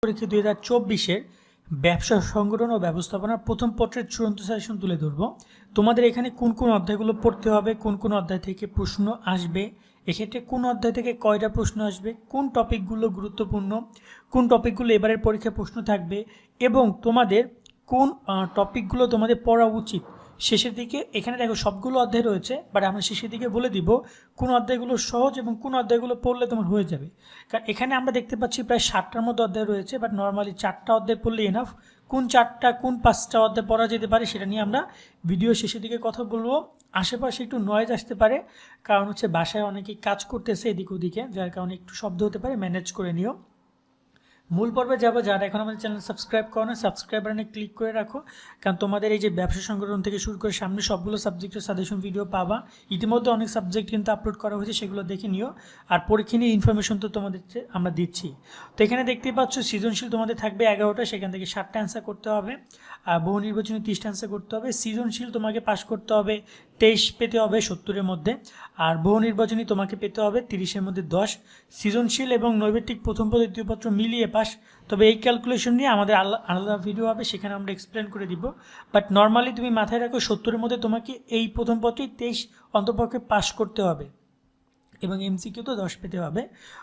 পরীক্ষা 2024-এর ব্যবসা সংগঠন ও ব্যবস্থাপনার প্রথম পত্রের চূড়ান্ত সাজেশন তুলে ধরব। তোমাদের এখানে কোন কোন অধ্যায়গুলো পড়তে হবে, কোন কোন অধ্যায় থেকে প্রশ্ন আসবে, এক্ষেত্রে কোন অধ্যায় থেকে কয়টা প্রশ্ন আসবে, কোন টপিকগুলো গুরুত্বপূর্ণ, কোন টপিকগুলো এবারের পরীক্ষায় প্রশ্ন থাকবে এবং তোমাদের কোন টপিকগুলো তোমাদের পড়া উচিত শেষের দিকে। এখানে দেখো সবগুলো অধ্যায় রয়েছে, বাট আমরা শেষের দিকে বলে দিব কোন অধ্যায়গুলো সহজ এবং কোন অধ্যায়গুলো পড়লে তোমার হয়ে যাবে। কারণ এখানে আমরা দেখতে পাচ্ছি প্রায় 60টার মতো অধ্যায় রয়েছে, বাট নর্মালি 4টা অধ্যায় পড়লে এনাফ। কোন 4টা কোন 5টা অধ্যায় পড়া যেতে পারে সেটা নিয়ে আমরা ভিডিও শেষের দিকে কথা বলবো। আশেপাশে একটু নয়েজ আসতে পারে, কারণ হচ্ছে বাসায় অনেকেই কাজ করতেছে এদিক ওদিকে, যার কারণে একটু শব্দ হতে পারে, ম্যানেজ করে নিও। মূল পর্বে যাবো। যারা এখন আমাদের চ্যানেল সাবস্ক্রাইব করো না, সাবস্ক্রাইব বাটনে ক্লিক করে রাখো, কারণ তোমাদের এই যে ব্যবসা সংগঠন থেকে শুরু করে সামনে সবগুলো সাবজেক্টের সাজেশন ভিডিও পাবা। ইতিমধ্যে অনেক সাবজেক্ট কিন্তু আপলোড করা হয়েছে, সেগুলো দেখে নিও। আর পরীক্ষা নিয়ে ইনফরমেশন তো তোমাদের আমরা দিচ্ছি। তো এখানে দেখতেই পাচ্ছ সৃজনশীল তোমাদের থাকবে 11টা, সেখান থেকে 7টা অ্যান্সার করতে হবে। আর বহু নির্বাচনী 30টা অ্যান্সার করতে হবে। সৃজনশীল তোমাকে পাস করতে হবে 23 পেতে হবে 70-এর মধ্যে, আর বহু নির্বাচনী তোমাকে পেতে হবে 30-এর মধ্যে 10। সৃজনশীল এবং নৈবেত্তিক প্রথম পত্র দ্বিতীয় পত্র মিলিয়ে পাস। তবে এই ক্যালকুলেশন নিয়ে আমাদের আলাদা ভিডিও হবে, সেখানে আমরা এক্সপ্লেন করে দিব। বাট নর্মালি তুমি মাথায় রাখো 70-এর মধ্যে তোমাকে এই প্রথম পত্রেই 23 অন্তপক্ষে পাস করতে হবে এবং এমসিকিউ তো 10 পেতে হবে।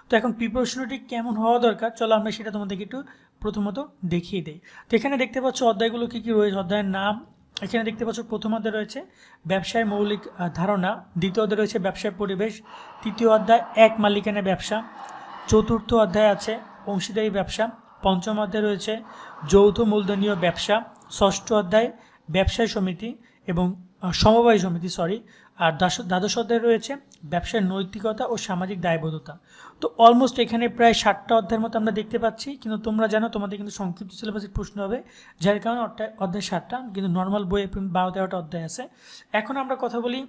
তো এখন প্রিপারেশনটি কেমন হওয়া দরকার, চলো আমরা সেটা তোমাদেরকে একটু প্রথমত দেখিয়ে দিই। তো এখানে দেখতে পাচ্ছ অধ্যায়গুলো কী কী রয়েছে, অধ্যায়ের নাম। এখানে দেখতে পাচ্ছ প্রথম অধ্যায় রয়েছে ব্যবসায় মৌলিক ধারণা, দ্বিতীয় অধ্যায় রয়েছে ব্যবসায় পরিবেশ, তৃতীয় অধ্যায় এক মালিকানা ব্যবসা, চতুর্থ অধ্যায় আছে অংশীদারি ব্যবসা, পঞ্চম অধ্যায় রয়েছে যৌথ মূলধনীয় ব্যবসা, ষষ্ঠ অধ্যায় ব্যবসায় সমিতি এবং সমবায় সমিতি আর দ্বাদশ অধ্যায় রয়েছে ব্যবসার নৈতিকতা ও সামাজিক দায়বদ্ধতা। তো অলমোস্ট এখানে প্রায় 60টা অধ্যায়ের মতো আমরা দেখতে পাচ্ছি, কিন্তু তোমরা জানো তোমাদের কিন্তু সংক্ষিপ্ত সিলেবাসের প্রশ্ন হবে, যার কারণে অধ্যায় 60টা, কিন্তু নর্মাল বইয়ে 12-13টা অধ্যায় আছে। এখন আমরা কথা বলি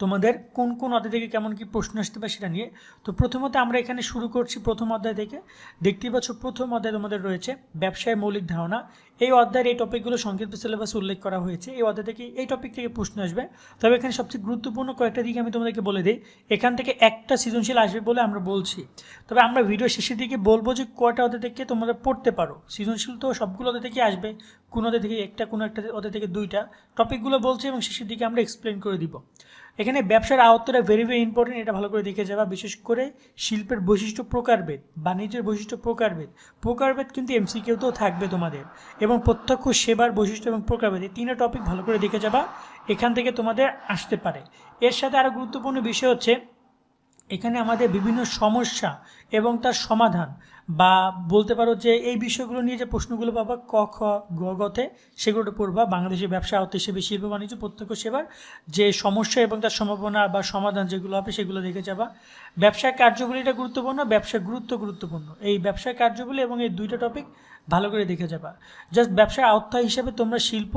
তোমাদের কোন কোন অধ্যায় থেকে কেমন কি প্রশ্ন আসতে পারে সেটা নিয়ে। তো প্রথমত আমরা এখানে শুরু করছি প্রথম অধ্যায় থেকে। দেখতেই পাচ্ছ প্রথম অধ্যায় তোমাদের রয়েছে ব্যবসায় মৌলিক ধারণা। এই অধ্যায়ের এই টপিকগুলো সংক্ষিপ্ত সিলেবাসে উল্লেখ করা হয়েছে। এই অধ্যায় থেকে এই টপিক থেকে প্রশ্ন আসবে। তবে এখানে সবচেয়ে গুরুত্বপূর্ণ কয়েকটা দিকে আমি তোমাদেরকে বলে দিই। এখান থেকে একটা সৃজনশীল আসবে বলে আমরা বলছি, তবে আমরা ভিডিও শেষের দিকে বলবো যে কয়টা অধ্যায় থেকে তোমরা পড়তে পারো। সৃজনশীল তো সবগুলো অধ্যায় থেকে আসবে, কোন অধ্যায় থেকে একটা, কোনো একটা অধ্যায় থেকে 2টা টপিকগুলো বলছে এবং শেষের দিকে আমরা এক্সপ্লেন করে দিব। এখানে ব্যবসার আয়ত্তটা ভেরি ইম্পর্টেন্ট, এটা ভালো করে দেখে যাবা। বিশেষ করে শিল্পের বৈশিষ্ট্য প্রকারভেদ, বাণিজ্যের বৈশিষ্ট্য প্রকারভেদ কিন্তু এমসিকিউতেও থাকবে তোমাদের, এবং প্রত্যক্ষ সেবার বৈশিষ্ট্য এবং প্রকারভেদ, এই 3টা টপিক ভালো করে দেখে যাবা, এখান থেকে তোমাদের আসতে পারে। এর সাথে আরও গুরুত্বপূর্ণ বিষয় হচ্ছে এখানে আমাদের বিভিন্ন সমস্যা এবং তার সমাধান, বা বলতে পারো যে এই বিষয়গুলো নিয়ে যে প্রশ্নগুলো পাবা ক খ গ গতে, সেগুলো পড়বা। বাংলাদেশের ব্যবসা আয়ত্ত হিসেবে শিল্প বাণিজ্য প্রত্যক্ষ সেবার যে সমস্যা এবং তার সম্ভাবনা বা সমাধান যেগুলো হবে সেগুলো দেখে যাবা। ব্যবসায় কার্যগুলিটা গুরুত্বপূর্ণ, ব্যবসার গুরুত্বপূর্ণ, এই ব্যবসায় কার্যগুলি এবং এই 2টা টপিক ভালো করে দেখে যাবা। জাস্ট ব্যবসার আওতায় হিসেবে তোমরা শিল্প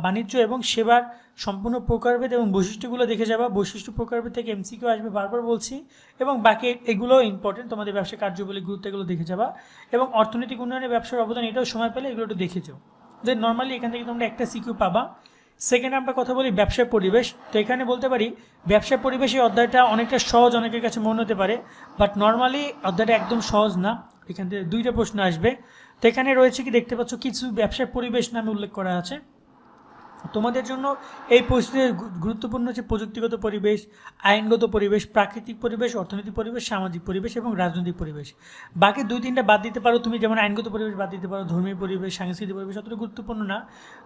বাণিজ্য এবং সেবার সম্পূর্ণ প্রকারভেদ এবং বৈশিষ্ট্যগুলো দেখে যাবা। বৈশিষ্ট্য প্রকারভেদ থেকে এমসিকিউ আসবে, বারবার বলছি, এবং বাকি এগুলো ইম্পর্টেন্ট, তোমাদের ব্যবসার কার্যবলী গুরুত্ব এগুলো দেখে যাবা। এবং অর্থনৈতিক উন্নয়নে ব্যবসার অবদান, এটাও সময় পেলে এগুলো একটু দেখে যাও। যে নর্মালি এখান থেকে তোমরা একটা সিকিউ পাবা। সেকেন্ডে আমরা কথা বলি ব্যবসার পরিবেশ। তো এখানে বলতে পারি ব্যবসার পরিবেশে অধ্যায়টা অনেকটা সহজ অনেকের কাছে মনে হতে পারে, বাট নর্মালি অধ্যায়টা একদম সহজ না। এখান থেকে 2টা প্রশ্ন আসবে। তো এখানে রয়েছে কি দেখতে পাচ্ছ কিছু ব্যবসার পরিবেশ নামে উল্লেখ করা আছে। তোমাদের জন্য এই পরিস্থিতির গুরুত্বপূর্ণ হচ্ছে প্রযুক্তিগত পরিবেশ, আইনগত পরিবেশ, প্রাকৃতিক পরিবেশ, অর্থনৈতিক পরিবেশ, সামাজিক পরিবেশ এবং রাজনৈতিক পরিবেশ। বাকি 2-3টা বাদ দিতে পারো তুমি, যেমন আইনগত পরিবেশ বাদ দিতে পারো, ধর্মীয় পরিবেশ, সাংস্কৃতিক পরিবেশ অতটা গুরুত্বপূর্ণ না।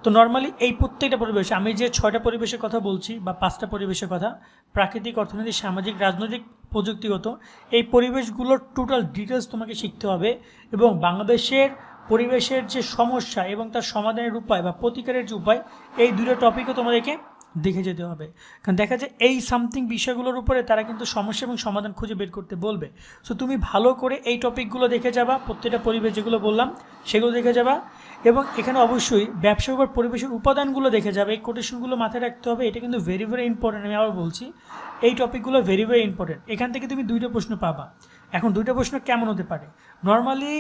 তো নর্মালি এই প্রত্যেকটা পরিবেশ, আমি যে 6টা পরিবেশের কথা বলছি বা 5টা পরিবেশের কথা, প্রাকৃতিক, অর্থনৈতিক, সামাজিক, রাজনৈতিক, প্রযুক্তিগত, এই পরিবেশগুলোর টোটাল ডিটেলস তোমাকে শিখতে হবে। এবং বাংলাদেশের পরিবেশের যে সমস্যা এবং তার সমাধানের উপায় বা প্রতিকারের যে উপায়, এই 2টা টপিকও তোমাদেরকে দেখে যেতে হবে। কারণ দেখা যায় এই সামথিং বিষয়গুলোর উপরে তারা কিন্তু সমস্যা এবং সমাধান খুঁজে বের করতে বলবে। সো তুমি ভালো করে এই টপিকগুলো দেখে যাবা, প্রত্যেকটা পরিবেশ যেগুলো বললাম সেগুলো দেখে যাবা। এবং এখানে অবশ্যই ব্যবসার উপর পরিবেশের উপাদানগুলো দেখে যাবে, এই কোটেশনগুলো মাথায় রাখতে হবে। এটা কিন্তু ভেরি ইম্পর্টেন্ট, আমি আবার বলছি এই টপিকগুলো ভেরি ইম্পর্টেন্ট। এখান থেকে তুমি 2টা প্রশ্ন পাবা। এখন 2টা প্রশ্ন কেমন হতে পারে, নর্মালি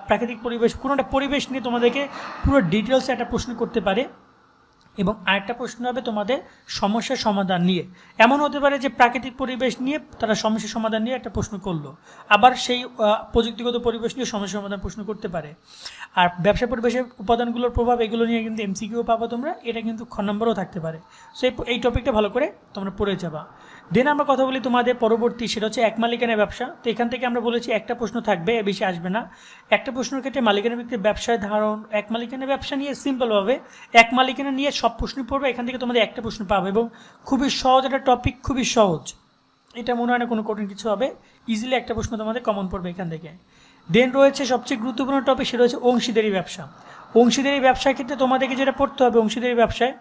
প্রাকৃতিক পরিবেশ, কোনো একটা পরিবেশ নিয়ে তোমাদেরকে পুরো ডিটেলসে একটা প্রশ্ন করতে পারে। এবং আরেকটা প্রশ্ন হবে তোমাদের সমস্যার সমাধান নিয়ে। এমন হতে পারে যে প্রাকৃতিক পরিবেশ নিয়ে তারা সমস্যার সমাধান নিয়ে একটা প্রশ্ন করলো, আবার সেই প্রযুক্তিগত পরিবেশ নিয়ে সমস্যার সমাধান প্রশ্ন করতে পারে। আর ব্যবসা পরিবেশের উপাদানগুলোর প্রভাব এগুলো নিয়ে কিন্তু এমসিকিউ পাবো তোমরা, এটা কিন্তু খ নম্বরও থাকতে পারে। সো এই টপিকটা ভালো করে তোমরা পড়ে যাবা। দেন আমরা কথা বলি তোমাদের পরবর্তী, সেটা হচ্ছে এক মালিকানা ব্যবসা। তো এখান থেকে আমরা বলেছি একটা প্রশ্ন থাকবে, বেশি আসবে না। একটা প্রশ্নের ক্ষেত্রে মালিকানা ব্যক্তির ব্যবসায় ধারণ, এক মালিকানা ব্যবসা নিয়ে সিম্পলভাবে এক মালিকানা নিয়ে সব প্রশ্ন পড়বে, এখান থেকে তোমাদের একটা প্রশ্ন পাবে এবং খুবই সহজ একটা টপিক, খুবই সহজ, এটা মনে হয় না কোনো কঠিন কিছু হবে, ইজিলি একটা প্রশ্ন তোমাদের কমন পড়বে এখান থেকে। দেন রয়েছে সবচেয়ে গুরুত্বপূর্ণ টপিক, সেটা হচ্ছে অংশীদারি ব্যবসা। অংশীদারি ব্যবসার ক্ষেত্রে তোমাদেরকে যেটা পড়তে হবে, অংশীদারি ব্যবসায়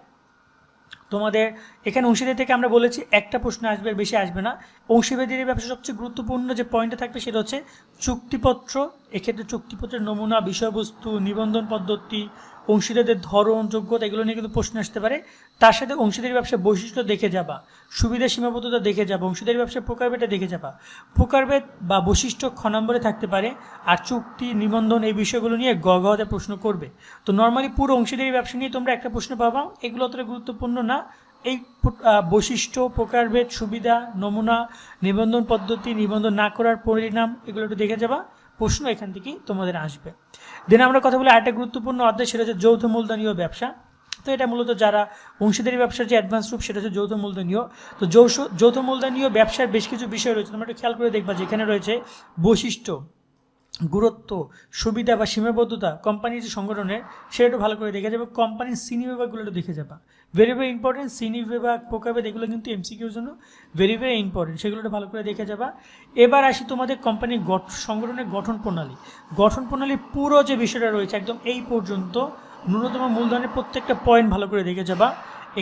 তোমাদের এখানে অংশীদারি থেকে আমরা বলেছি একটা প্রশ্ন আসবে, বেশি আসবে না। অংশীদারি ব্যবসা সবচেয়ে গুরুত্বপূর্ণ যে পয়েন্টটা থাকবে সেটা হচ্ছে চুক্তিপত্র। এক্ষেত্রে চুক্তিপত্রের নমুনা, বিষয়বস্তু, নিবন্ধন পদ্ধতি, অংশীদারদের ধরন, যোগ্যতা, এগুলো নিয়ে কিন্তু প্রশ্ন আসতে পারে। তার সাথে অংশীদারি ব্যবসার বৈশিষ্ট্য দেখে যাবা, সুবিধা সীমাবদ্ধতা দেখে যাবা, অংশীদারি ব্যবসার প্রকারভেদটা দেখে যাবা। প্রকারভেদ বা বৈশিষ্ট্য খ নম্বরে থাকতে পারে, আর চুক্তি, নিবন্ধন, এই বিষয়গুলো নিয়ে গতে প্রশ্ন করবে। তো নর্মালি পুরো অংশীদারি ব্যবসা নিয়ে তোমরা একটা প্রশ্ন পাবা, এগুলো অতটা গুরুত্বপূর্ণ না। এই বৈশিষ্ট্য, প্রকারভেদ, সুবিধা, নমুনা, নিবন্ধন পদ্ধতি, নিবন্ধন না করার পরিণাম, এগুলো একটু দেখে যাবা, প্রশ্ন এখান থেকেই তোমাদের আসবে। দেন আমরা কথা বলি আরেকটা গুরুত্বপূর্ণ অধ্যায়, সেটা হচ্ছে যৌথ মূলধনীয় ব্যবসা। তো এটা মূলত যারা অংশীদারি ব্যবসার যে অ্যাডভান্স রূপ, সেটা হচ্ছে যৌথ মূলধনীয়। তো যৌথ মূলধনীয় ব্যবসার বেশ কিছু বিষয় রয়েছে, তোমরা একটু খেয়াল করে দেখবা, যেখানে রয়েছে বৈশিষ্ট্য, গুরুত্ব, সুবিধা বা সীমাবদ্ধতা কোম্পানির যে সংগঠনের, সেটা একটু ভালো করে দেখে যাবে। কোম্পানির শ্রেণী বিভাগগুলো একটু দেখে যাবা, ভেরি ভেরি ইম্পর্টেন্ট। শ্রেণী বিভাগ, প্রকারভেদ, এগুলো কিন্তু এমসিকিউর জন্য ভেরি ভেরি ইম্পর্টেন্ট, সেগুলো একটু ভালো করে দেখে যাবা। এবার আসি তোমাদের কোম্পানির সংগঠনের গঠন প্রণালী। গঠন প্রণালীর পুরো যে বিষয়টা রয়েছে একদম এই পর্যন্ত, ন্যূনতম মূলধনের প্রত্যেকটা পয়েন্ট ভালো করে দেখে যাবা।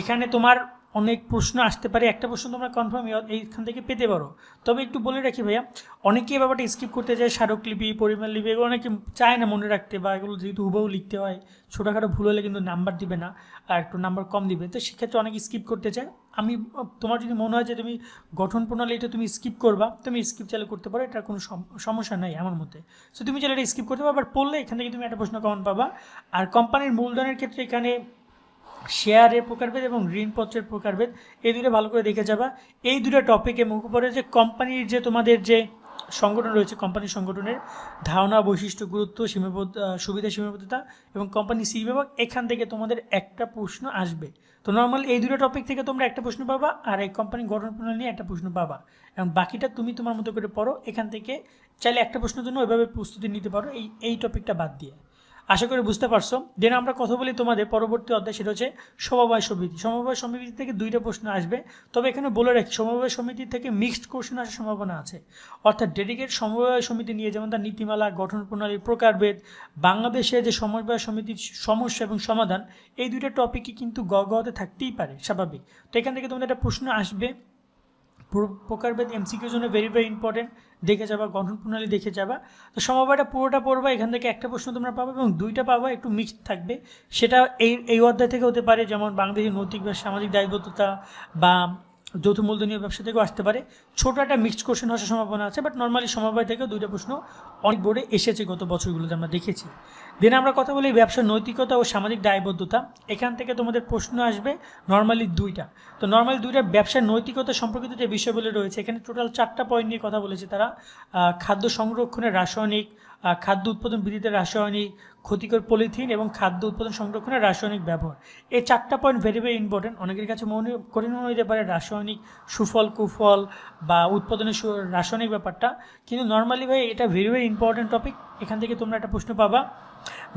এখানে তোমার অনেক প্রশ্ন আসতে পারে, একটা প্রশ্ন তোমরা কনফার্ম এইখান থেকে পেতে পারো। তবে একটু বলে রাখি ভাইয়া, অনেকেই ব্যাপারটা স্কিপ করতে চায়, স্মারকলিপি, পরিমাণ লিপি, এগুলো অনেকে চায় না মনে রাখতে, বা এগুলো যেহেতু হুবহু লিখতে হয়, ছোটোখাটো ভুল হলে কিন্তু নাম্বার দিবে না, আর একটু নাম্বার কম দিবে, তো সেক্ষেত্রে অনেকে স্কিপ করতে চায়। তোমার যদি মনে হয় যে তুমি গঠন প্রণালী এটা তুমি স্কিপ করবা, তুমি স্কিপ চাইলে করতে পারো, এটার কোনো সমস্যা নাই আমার মতে। সো তুমি চাইলে এটা স্কিপ করতে পারো, বাট পড়লে এখান থেকে তুমি একটা প্রশ্ন কমন পাবা। আর কোম্পানির মূলধনের ক্ষেত্রে এখানে শেয়ারের প্রকারভেদ এবং ঋণপত্রের প্রকারভেদ, এই দুটো ভালো করে দেখে যাবা। এই দুটো টপিকে মুখ পড়ে যে কোম্পানির যে তোমাদের যে সংগঠন রয়েছে, কোম্পানির সংগঠনের ধারণা, বৈশিষ্ট্য, গুরুত্ব, সুবিধা সীমাবদ্ধতা এবং কোম্পানি সি বিভাগ, এখান থেকে তোমাদের একটা প্রশ্ন আসবে। তো নর্মাল এই দুটো টপিক থেকে তোমরা একটা প্রশ্ন পাবা, আর এই কোম্পানি গঠন প্রণালী নিয়ে একটা প্রশ্ন পাবা, এবং বাকিটা তুমি তোমার মতো করে পড়ো। এখান থেকে চাইলে একটা প্রশ্নের জন্য ওইভাবে প্রস্তুতি নিতে পারো, এই টপিকটা বাদ দিয়ে। আশা করি বুঝতে পারছো। দেন আমরা কথা বলি তোমাদের পরবর্তী অধ্যায়, সেটা হচ্ছে সমবায় সমিতি। সমবায় সমিতি থেকে দুইটা প্রশ্ন আসবে, তবে এখানে বলে রাখি সমবায় সমিতি থেকে মিক্সড কোশ্চেন আসার সম্ভাবনা আছে। অর্থাৎ ডেডিকেট সমবায় সমিতি নিয়ে, যেমন তার নীতিমালা, গঠন প্রণালী, প্রকারভেদ, বাংলাদেশে যে সমবায় সমিতির সমস্যা এবং সমাধান, এই দুইটা টপিকই কিন্তু গতে থাকতেই পারে, স্বাভাবিক। তো এখান থেকে তোমাদের একটা প্রশ্ন আসবে। প্রকারভেদ এমসিকিউর জন্য ভেরি ভেরি ইম্পর্টেন্ট, দেখে যাবা, গঠন প্রণালী দেখে যাবা। তো সমবায়টা পুরোটা পড়বা, এখান থেকে একটা প্রশ্ন তোমরা পাবে এবং দুইটা পাবা একটু মিক্সড থাকবে, সেটা এই অধ্যায় থেকে হতে পারে, যেমন বাংলাদেশের নৈতিক বা সামাজিক দায়বদ্ধতা বা যৌথ মূলধনীয় ব্যবসা থেকেও আসতে পারে। ছোটো একটা মিক্সড কোশ্চেন আসার সম্ভাবনা আছে, বাট নর্মালি সমবায় থেকেও দুইটা প্রশ্ন অনেক বোর্ডে এসেছে গত বছরগুলোতে আমরা দেখেছি। দেন আমরা কথা বলি ব্যবসার নৈতিকতা ও সামাজিক দায়বদ্ধতা। এখান থেকে তোমাদের প্রশ্ন আসবে নর্মালি দুইটা। তো নর্মালি দুইটা ব্যবসার নৈতিকতা সম্পর্কিত যে বিষয়গুলো রয়েছে, এখানে টোটাল 4টা পয়েন্ট নিয়ে কথা বলেছে তারা। খাদ্য সংরক্ষণের রাসায়নিক, খাদ্য উৎপাদন বৃদ্ধিতে রাসায়নিক, ক্ষতিকর পলিথিন এবং খাদ্য উৎপাদন সংরক্ষণের রাসায়নিক ব্যবহার। এই 4টা পয়েন্ট ভেরি ভেরি ইম্পর্টেন্ট। অনেকের কাছে কঠিন মনে হতে পারে রাসায়নিক সুফল কুফল বা উৎপাদনের রাসায়নিক ব্যাপারটা, কিন্তু নর্মালি ভাই এটা ভেরি ভেরি ইম্পর্টেন্ট টপিক, এখান থেকে তোমরা একটা প্রশ্ন পাবা।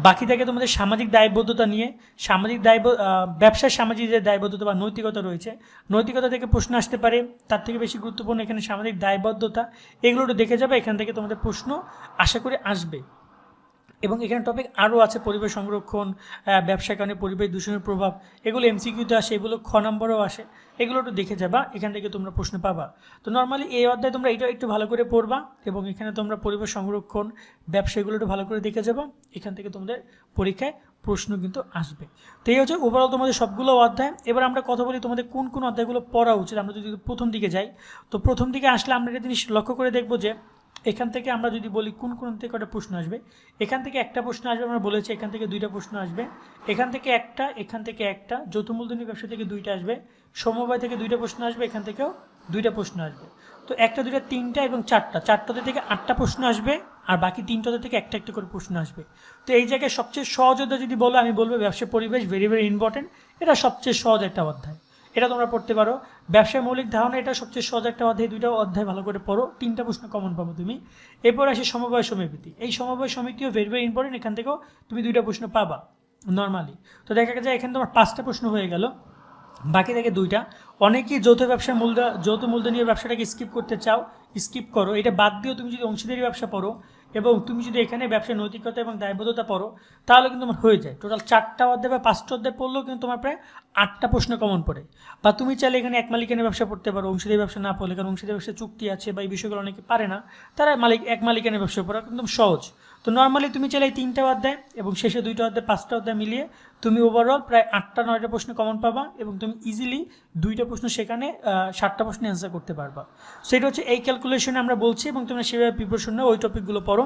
বাকি থাকে তোমাদের সামাজিক দায়বদ্ধতা নিয়ে, ব্যবসার সামাজিক যে দায়বদ্ধতা বা নৈতিকতা রয়েছে, নৈতিকতা থেকে প্রশ্ন আসতে পারে। তার থেকে বেশি গুরুত্বপূর্ণ এখানে সামাজিক দায়বদ্ধতা, এগুলো একটু দেখে যাবে, এখান থেকে তোমাদের প্রশ্ন আশা করে আসবে। এবং এখানে টপিক আরও আছে, পরিবেশ সংরক্ষণ, ব্যবসার কারণে পরিবেশ দূষণের প্রভাব, এগুলো এমসিকিউতে আসে, এগুলো খ নম্বরেও আসে, এগুলো একটু দেখে যাবা, এখান থেকে তোমরা প্রশ্ন পাবা। তো নর্মালি এই অধ্যায় তোমরা এটা একটু ভালো করে পড়বা, এবং এখানে তোমরা পরিবেশ সংরক্ষণ, ব্যবসা, এগুলো একটু ভালো করে দেখে যাবা, এখান থেকে তোমাদের পরীক্ষায় প্রশ্ন কিন্তু আসবে। তো এই হচ্ছে ওভারঅল তোমাদের সবগুলো অধ্যায়। এবার আমরা কথা বলি তোমাদের কোন কোন অধ্যায়গুলো পড়া উচিত। আমরা যদি প্রথম দিকে যাই, তো প্রথম দিকে আসলে আমরা একটা জিনিস লক্ষ্য করে দেখবো যে এখান থেকে আমরা যদি বলি কোন থেকে কটা প্রশ্ন আসবে, এখান থেকে একটা প্রশ্ন আসবে, আমরা বলেছি এখান থেকে দুইটা প্রশ্ন আসবে, এখান থেকে একটা, যৌথ মূলধনী ব্যবসা থেকে দুইটা আসবে, সমবায় থেকে দুইটা প্রশ্ন আসবে, এখান থেকেও দুইটা প্রশ্ন আসবে। তো একটা, দুইটা, তিনটা এবং চারটাতে থেকে 8টা প্রশ্ন আসবে, আর বাকি 3টাতে থেকে একটা একটা করে প্রশ্ন আসবে। তো এই জায়গায় সবচেয়ে সহজ অধ্যায় যদি বলো, আমি বলবো ব্যবসা পরিবেশ, ভেরি ভেরি ইম্পর্টেন্ট। এটা সবচেয়ে সহজ একটা অধ্যায়, এটা তোমরা পড়তে পারো। ব্যবসার মৌলিক ধারণা, এটা সবচেয়ে সহজ একটা অধ্যায়, দুইটা অধ্যায় ভালো করে পড়ো, 3টা প্রশ্ন কমন পাবো তুমি। এরপর আসে সমবায় সমিতি, এই সমবায় সমিতিও ভেরি ভেরি ইম্পর্টেন্ট, এখান থেকেও তুমি 2টা প্রশ্ন পাবা নর্মালি। তো দেখা যায় এখানে তোমার 5টা প্রশ্ন হয়ে গেল, বাকি থেকে 2টা। অনেকেই যৌথ মূলধনীয় ব্যবসাটাকে স্কিপ করতে চাও, স্কিপ করো, এটা বাদ দিয়েও তুমি যদি অংশীদারি ব্যবসা পড়ো এবং তুমি যদি এখানে ব্যবসার নৈতিকতা এবং দায়বদ্ধতা পড়ো, তাহলে কিন্তু তোমার হয়ে যায়। টোটাল 4টা অধ্যায় বা 5টা অধ্যায় পড়লেও কিন্তু তোমার প্রায় 8টা প্রশ্ন কমন পড়ে। বা তুমি চাইলে এখানে এক মালিকানের ব্যবসা পড়তে পারো, অংশীদারি ব্যবসা না পড়লে, কারণ অংশীদারি ব্যবসা চুক্তি আছে বা এই বিষয়গুলো অনেকে পারে না, তারা এক মালিকানের ব্যবসা পড়া কিন্তু সহজ। তো নর্মালি তুমি চাইলে এই 3টা অধ্যায় এবং শেষে 2টা অধ্যায়, 5টা অধ্যায় মিলিয়ে তুমি ওভারঅল প্রায় 8টা 9টা প্রশ্ন কমন পাবা এবং তুমি ইজিলি 2টা প্রশ্ন সেখানে 7টা প্রশ্ন অ্যান্সার করতে পারবা। সেটা হচ্ছে এই ক্যালকুলেশনে আমরা বলছি, এবং তোমরা সেভাবে প্রিপারেশন নাও, ওই টপিকগুলো পড়ো।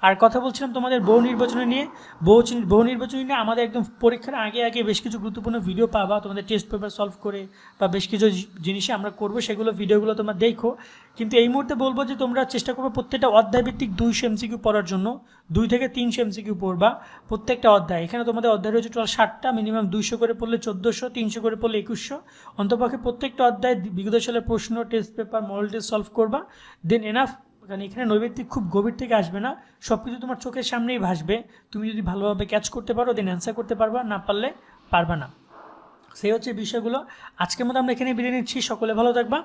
আর কথা বলছিলাম তোমাদের বহু নির্বাচনী নিয়ে, আমাদের একদম পরীক্ষার আগে বেশ কিছু গুরুত্বপূর্ণ ভিডিও পাবা, তোমাদের টেস্ট পেপার সলভ করে বা বেশ কিছু জিনিসে আমরা করবো, সেগুলো ভিডিওগুলো তোমরা দেখো। কিন্তু এই মুহূর্তে বলবো যে তোমরা চেষ্টা করবে প্রত্যেকটা অধ্যায়ভিত্তিক 200 এমসিকিউ পড়ার জন্য, 2 থেকে 300 এমসিকিউ পড়বা প্রত্যেকটা অধ্যায়। এখানে তোমাদের অধ্যায় রয়েছে টোটাল 7টা, মিনিমাম 200 করে পড়লে 1400, 300 করে পড়লে 2100, অন্তপক্ষে প্রত্যেকটা অধ্যায় বিগত সালের প্রশ্ন, test paper, model test solve করবা, দেন এনাফ। কারণ এখানে নৈবেদ্যিক খুব গভীর থেকে আসবে না, সব কিছু তোমার চোখের সামনেই ভাসবে। তুমি যদি ভালোভাবে ক্যাচ করতে পারো দেন অ্যান্সার করতে পারবা, না পারলে পারবা না। সেই হচ্ছে বিষয়গুলো। আজকের মতো আমরা এখানে বিদায় নিচ্ছি, সকলে ভালো থাকবা,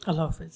আল্লাহ হাফেজ।